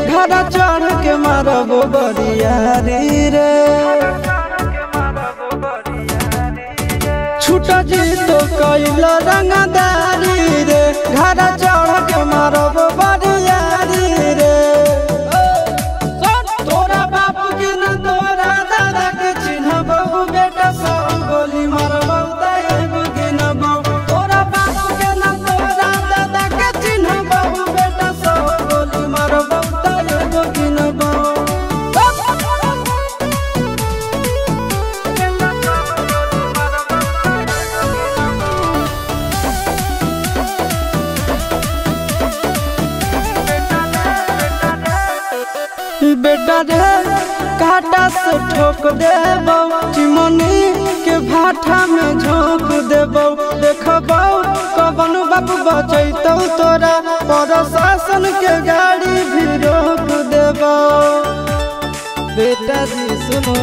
घर चढ़ के मारब बरियारी रे। छूट जी तो कैल रंगदारी रे, घर चढ़ के मारब बरियारी रे। तोरा बाप के न तोरा दादा के चिन्हबहु, बेटा सब गोली मारबहु तैगो गिनबहु। तोरा बाप के न तोरा दादा के चिन्हबहु, बेटा सब गोली मारबहु तैगो गिनबहु। बेटा रे काटा से ठोक देबौ, चिमनी के भाटा में झोंक देबौ। देखबौ कवन बाप बचैतौ तोरा, प्रशासन के गाड़ी भी रोक देबौ। बेटा जी सुनो,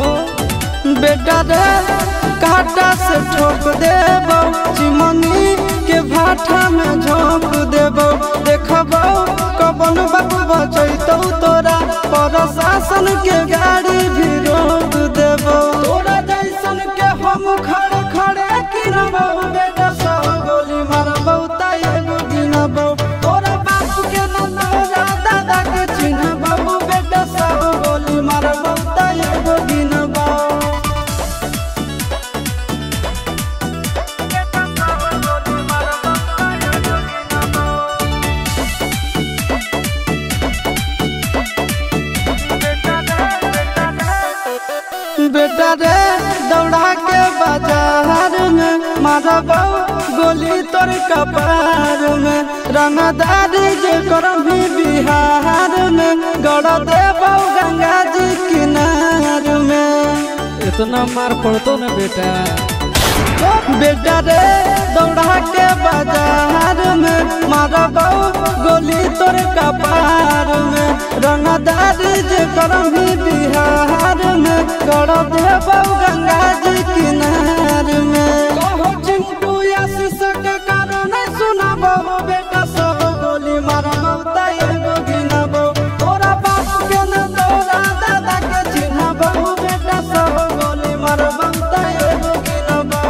बेटा रे काटा से ठोक देबौ, चिमनी के भाटा में झोंक देबौ। देखबौ कवन बाप बचैतौ तोरा, प्रशासन के गाड़ी भी रोक देबौ। तोरा जैसन के हम खड़े खड़े गिनबौ, बेटा सब गोली मारबौ तैगो गिनबौ। तोरा बाप के न तोरा दादा के चिन्हबौ, बेटा सब गोली मारबौ तैगो गिनबौ। बेटा रे दौड़ा के बाजार में मारबौ गोली तोर कपार में। रंगदारी जे करभी बिहार में, गड़ देबौ गंगा जी किनार में। इतना मार पड़तो न बेटा। बेटा रे दौड़ा के बाजार में मारबौ गोली तोर कपार में। रंगदारी जे करभी बिहार में, गड़ देबौ गंगा जी किनार में। कहो चिंटू आशीष के कारण सुनबौ, बेटा सब गोली मारबौ तैगो गिनबौ। तोरा बाप के न तोरा दादा के चिन्हबौ, बेटा सब गोली मारबौ तैगो गिनबौ।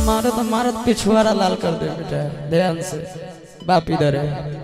मारत मारत पिछुआरा लाल कर दे बेटा, ध्यान से। बाप इधर है।